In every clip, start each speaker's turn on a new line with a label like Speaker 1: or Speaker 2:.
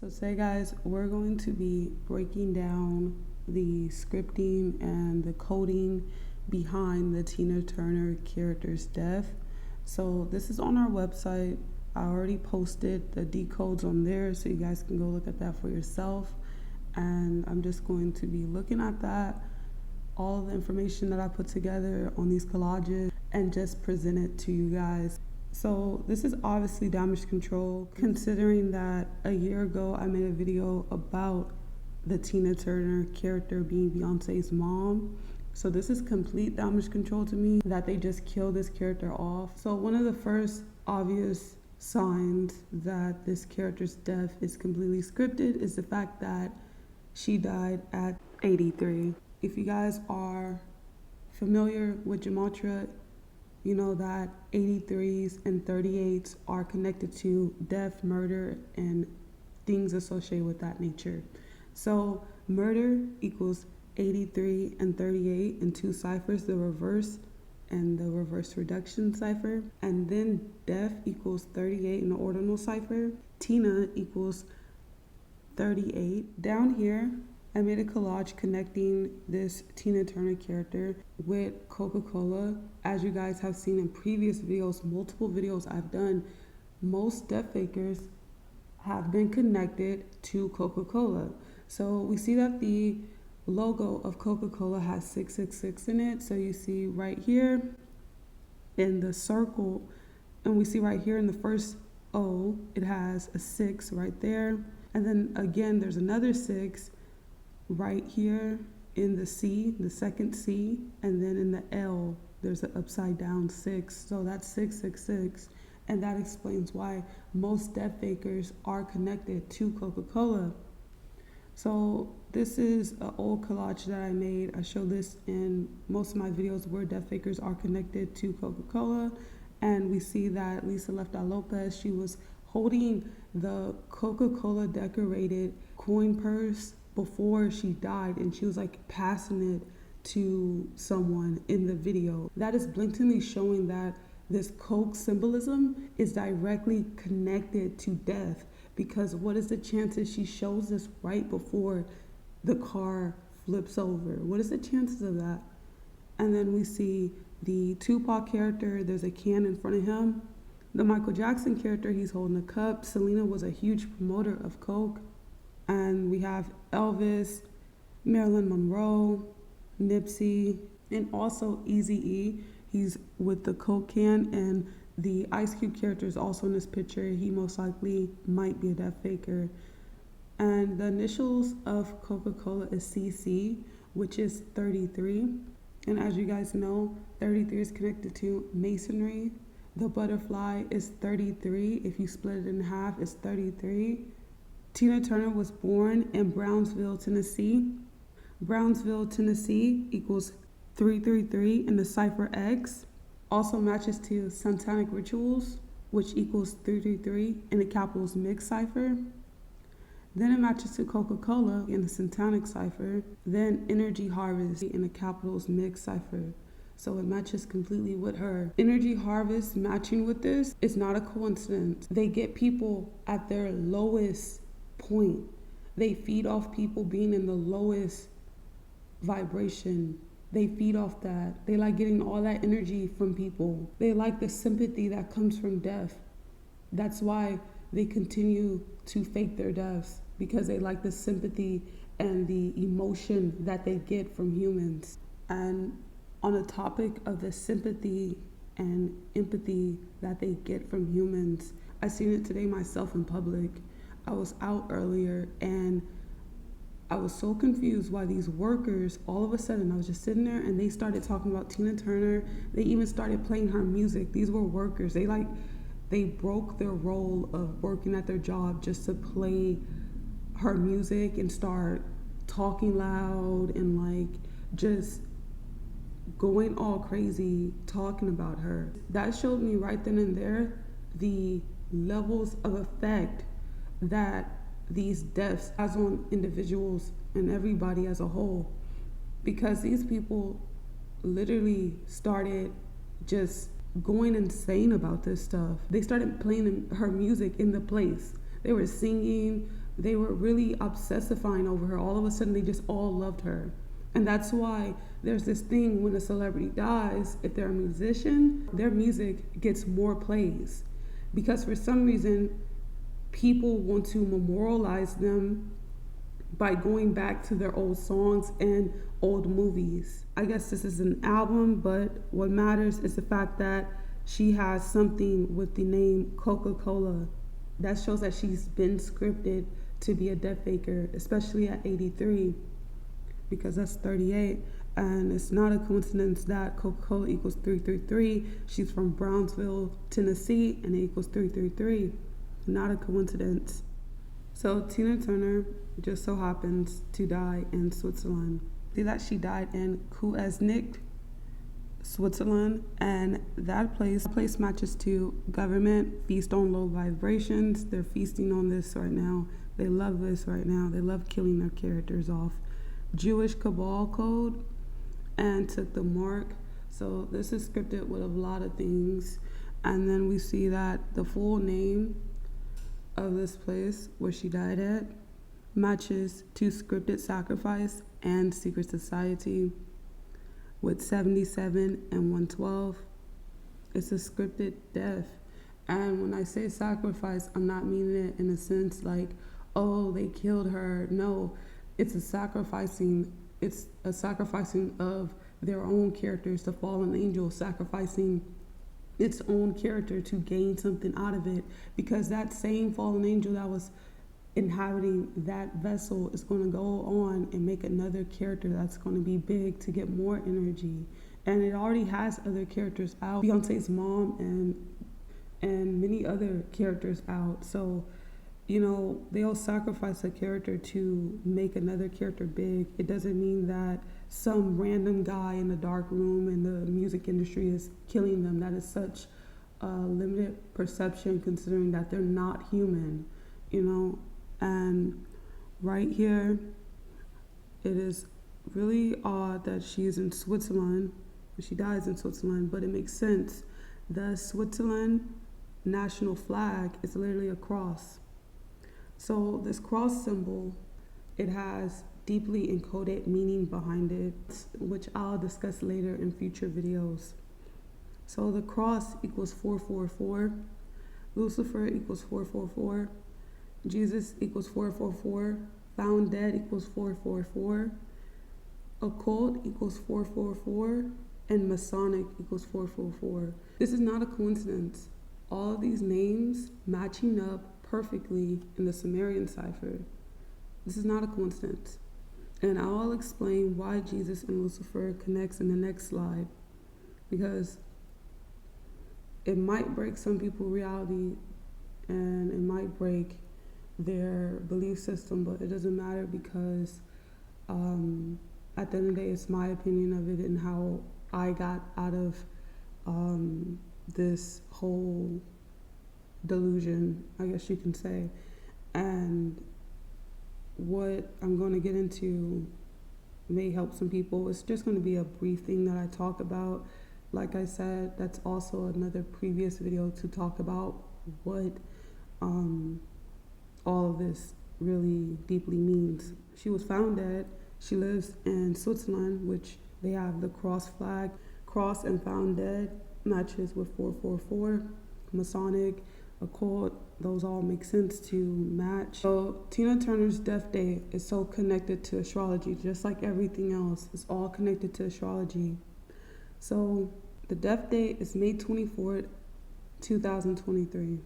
Speaker 1: So today, guys, we're going to be breaking down the scripting and the coding behind the Tina Turner character's death. So this is on our website. I already posted the decodes on there, so you guys can go look at that for yourself. And I'm just going to be looking at that, all the information that I put together on these collages, and just present it to you guys. So this is obviously damage control, considering that a year ago I made a video about the Tina Turner character being Beyonce's mom. So this is complete damage control to me, that they just kill this character off. So one of the first obvious signs that this character's death is completely scripted is the fact that she died at 83. If you guys are familiar with Gematria, you know that 83s and 38s are connected to death, murder, and things associated with that nature. So murder equals 83 and 38 in two ciphers, the reverse and the reverse reduction cipher. And then death equals 38 in the ordinal cipher. Tina equals 38. Down here, I made a collage connecting this Tina Turner character with Coca-Cola. As you guys have seen in previous videos, multiple videos I've done, most death fakers have been connected to Coca-Cola. So we see that the logo of Coca-Cola has 666 in it. So you see right here in the circle, and we see right here in the first O, it has a 6 right there. And then again, there's another 6 right here in the C, the second C, and then in the L, there's an upside down 6. So that's 666. And that explains why most death fakers are connected to Coca-Cola. So this is an old collage that I made. I show this in most of my videos where death fakers are connected to Coca-Cola. And we see that Lisa Lefta Lopez, she was holding the Coca-Cola decorated coin purse before she died, and she was like passing it to someone in the video. That is blatantly showing that this Coke symbolism is directly connected to death, because what is the chances she shows this right before the car flips over? What is the chances of that? And then we see the Tupac character, there's a can in front of him. The Michael Jackson character, he's holding a cup. Selena was a huge promoter of Coke. And we have Elvis, Marilyn Monroe, Nipsey, and also Eazy-E. He's with the Coke can, and the Ice Cube character is also in this picture. He most likely might be a death faker. And the initials of Coca-Cola is CC, which is 33. And as you guys know, 33 is connected to masonry. The butterfly is 33. If you split it in half, it's 33. Tina Turner was born in Brownsville, Tennessee. Brownsville, Tennessee equals 333 in the cipher X. Also matches to satanic rituals, which equals 333 in the capitals mix cipher. Then it matches to Coca-Cola in the satanic cipher. Then energy harvest in the capitals mix cipher. So it matches completely with her. Energy harvest matching with this is not a coincidence. They get people at their lowest point. They feed off people being in the lowest vibration. They feed off that. They like getting all that energy from people. They like the sympathy that comes from death. That's why they continue to fake their deaths, because they like the sympathy and the emotion that they get from humans. And on the topic of the sympathy and empathy that they get from humans, I seen it today myself in public. I was out earlier and I was so confused why these workers, all of a sudden, I was just sitting there and they started talking about Tina Turner. They even started playing her music. These were workers. They broke their role of working at their job just to play her music and start talking loud and like just going all crazy talking about her. That showed me right then and there the levels of effect that these deaths has on individuals and everybody as a whole, because these people literally started just going insane about this stuff. They started playing her music in the place. They were singing, they were really obsessifying over her. All of a sudden, they just all loved her. And that's why there's this thing when a celebrity dies, if they're a musician, their music gets more plays. Because for some reason, people want to memorialize them by going back to their old songs and old movies. I guess this is an album, but what matters is the fact that she has something with the name Coca-Cola. That shows that she's been scripted to be a death faker, especially at 83, because that's 38. And it's not a coincidence that Coca-Cola equals 333. She's from Brownsville, Tennessee, and it equals 333. Not a coincidence. So Tina Turner just so happens to die in Switzerland. See that she died in Kuesnik, Switzerland, and that place matches to government, feast on low vibrations. They're feasting on this right now. They love this right now. They love killing their characters off. Jewish Cabal code, and took the mark. So this is scripted with a lot of things. And then we see that the full name of this place where she died at matches to scripted sacrifice and secret society with 77 and 112. It's a scripted death. And when I say sacrifice, I'm not meaning it in a sense like, oh, they killed her. No, it's a sacrificing of their own characters. The fallen angel sacrificing its own character to gain something out of it, because that same fallen angel that was inhabiting that vessel is going to go on and make another character that's going to be big to get more energy. And it already has other characters out, Beyonce's mom and many other characters out. So, you know, they'll sacrifice a character to make another character big. It doesn't mean that some random guy in a dark room in the music industry is killing them. That is such a limited perception, considering that they're not human, you know. And right here, it is really odd that she is in Switzerland. She dies in Switzerland, but it makes sense. The Switzerland national flag is literally a cross. So this cross symbol, it has deeply encoded meaning behind it, which I'll discuss later in future videos. So the cross equals 444, Lucifer equals 444, Jesus equals 444, found dead equals 444, occult equals 444, and Masonic equals 444. This is not a coincidence. All of these names matching up perfectly in the Sumerian cipher. This is not a coincidence. And I'll explain why Jesus and Lucifer connects in the next slide, because it might break some people's reality and it might break their belief system, but it doesn't matter, because at the end of the day, it's my opinion of it and how I got out of this whole delusion, I guess you can say. And what I'm going to get into may help some people. It's just going to be a brief thing that I talk about. Like I said, that's also another previous video to talk about what all of this really deeply means. She was found dead. She lives in Switzerland, which they have the cross flag. Cross and found dead matches with 444, Masonic, occult, those all make sense to match. So Tina Turner's death date is so connected to astrology, just like everything else. It's all connected to astrology. So the death date is May 24th, 2023.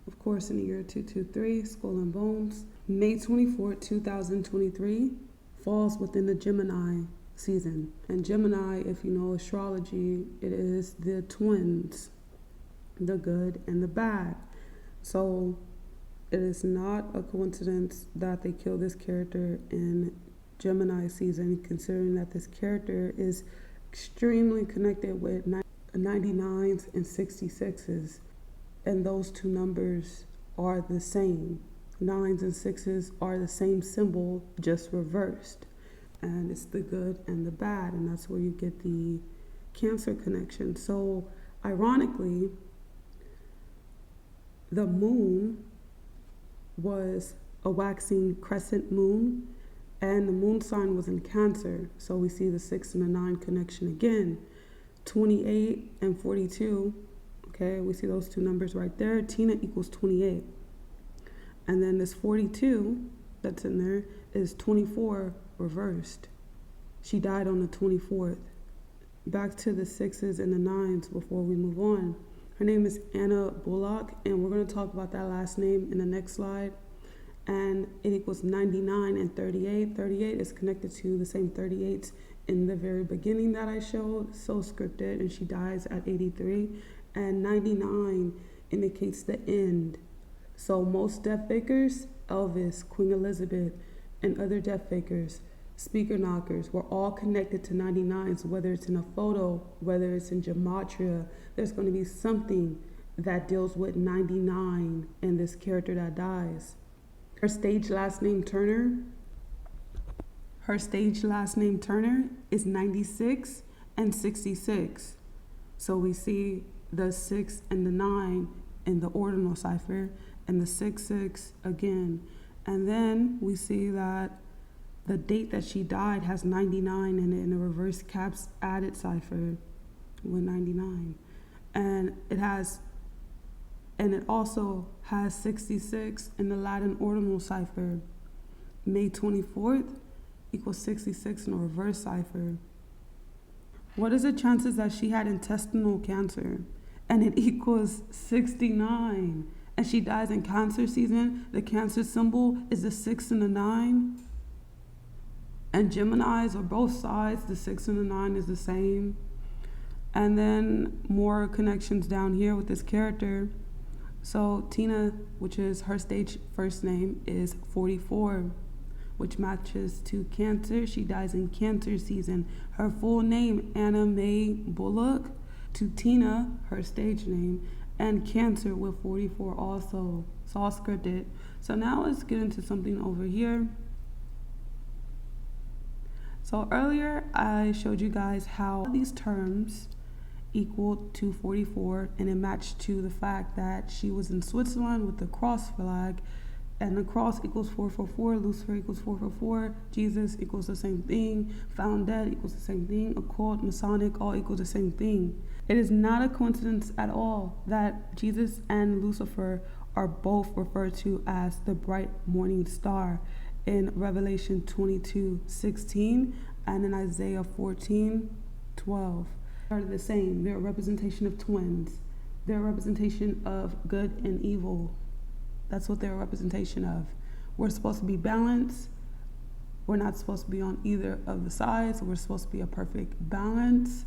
Speaker 1: Of course, in the year 223, Skull and Bones. May 24th, 2023 falls within the Gemini season. And Gemini, if you know astrology, it is the twins, the good and the bad. So it is not a coincidence that they kill this character in Gemini season, considering that this character is extremely connected with 99s and 66s. And those two numbers are the same. 9s and 6s are the same symbol, just reversed. And it's the good and the bad, and that's where you get the Cancer connection. So ironically, the moon was a waxing crescent moon, and the moon sign was in Cancer. So we see the 6 and the 9 connection again. 28 and 42, okay, we see those two numbers right there. Tina equals 28. And then this 42 that's in there is 24 reversed. She died on the 24th. Back to the 6s and the 9s before we move on. Her name is Anna Bullock, and we're going to talk about that last name in the next slide. And it equals 99 and 38. 38 is connected to the same 38s in the very beginning that I showed, so scripted, and she dies at 83. And 99 indicates the end. So most death fakers, Elvis, Queen Elizabeth, and other death fakers, speaker knockers, were all connected to 99s, whether it's in a photo, whether it's in Gematria. There's going to be something that deals with 99 and this character that dies. Her stage last name Turner is 96 and 66. So we see the 6 and the 9 in the ordinal cipher, and the 6 again. And then we see that the date that she died has 99 in it in the reverse caps added cipher with 99. And it also has 66 in the Latin ordinal cipher. May 24th equals 66 in a reverse cipher. What is the chances that she had intestinal cancer? And it equals 69. And she dies in Cancer season. The Cancer symbol is the 6 and the 9. And Geminis are both sides. The 6 and the 9 is the same. And then more connections down here with this character. So Tina, which is her stage first name, is 44, which matches to Cancer. She dies in Cancer season. Her full name, Anna Mae Bullock, to Tina, her stage name, and Cancer with 44 also. It's all scripted. So now let's get into something over here. So earlier I showed you guys how these terms equal to 44, and it matched to the fact that she was in Switzerland with the cross flag, and the cross equals 444, Lucifer equals 444, Jesus equals the same thing, found dead equals the same thing, occult, Masonic, all equal the same thing. It is not a coincidence at all that Jesus and Lucifer are both referred to as the bright morning star in Revelation 22:16 and in Isaiah 14:12. Are the same. They're a representation of twins. They're a representation of good and evil. That's what they're a representation of. We're supposed to be balanced. We're not supposed to be on either of the sides. We're supposed to be a perfect balance.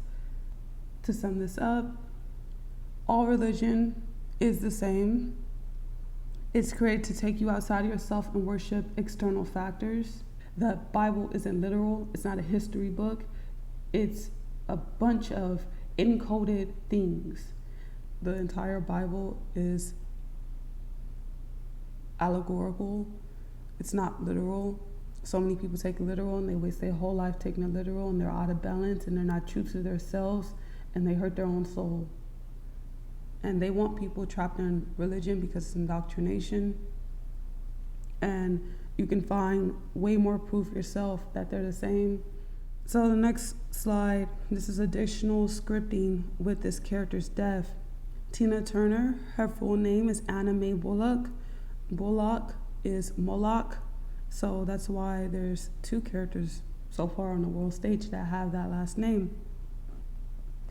Speaker 1: To sum this up, all religion is the same. It's created to take you outside of yourself and worship external factors. The Bible isn't literal. It's not a history book. It's a bunch of encoded things. The entire Bible is allegorical. It's not literal. So many people take it literal and they waste their whole life taking it literal, and they're out of balance and they're not true to themselves, and they hurt their own soul. And they want people trapped in religion because it's indoctrination. And you can find way more proof yourself that they're the same. So the next slide, this is additional scripting with this character's death. Tina Turner, her full name is Anna Mae Bullock. Bullock is Moloch, so that's why there's two characters so far on the world stage that have that last name.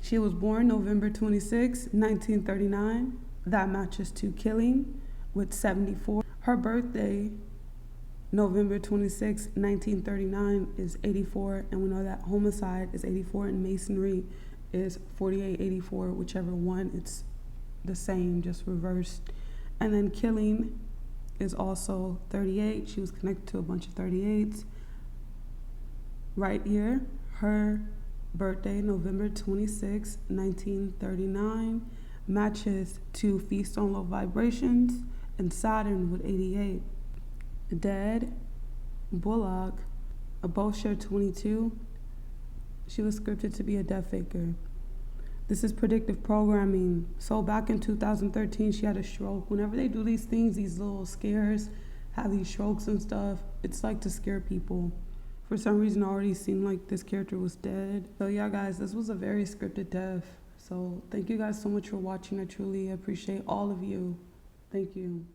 Speaker 1: She was born November 26, 1939. That matches to Killing with 74. Her birthday, November 26, 1939, is 84, and we know that homicide is 84 and Masonry is 4884, whichever one, it's the same, just reversed. And then Killing is also 38. She was connected to a bunch of 38s. Right here, her birthday, November 26, 1939, matches to Feast on Low Vibrations and Saturn with 88. Dead, Bullock, both share 22. She was scripted to be a death faker. This is predictive programming. So back in 2013, she had a stroke. Whenever they do these things, these little scares have these strokes and stuff. It's like to scare people. For some reason, it already seemed like this character was dead. So yeah, guys, this was a very scripted death. So thank you guys so much for watching. I truly appreciate all of you. Thank you.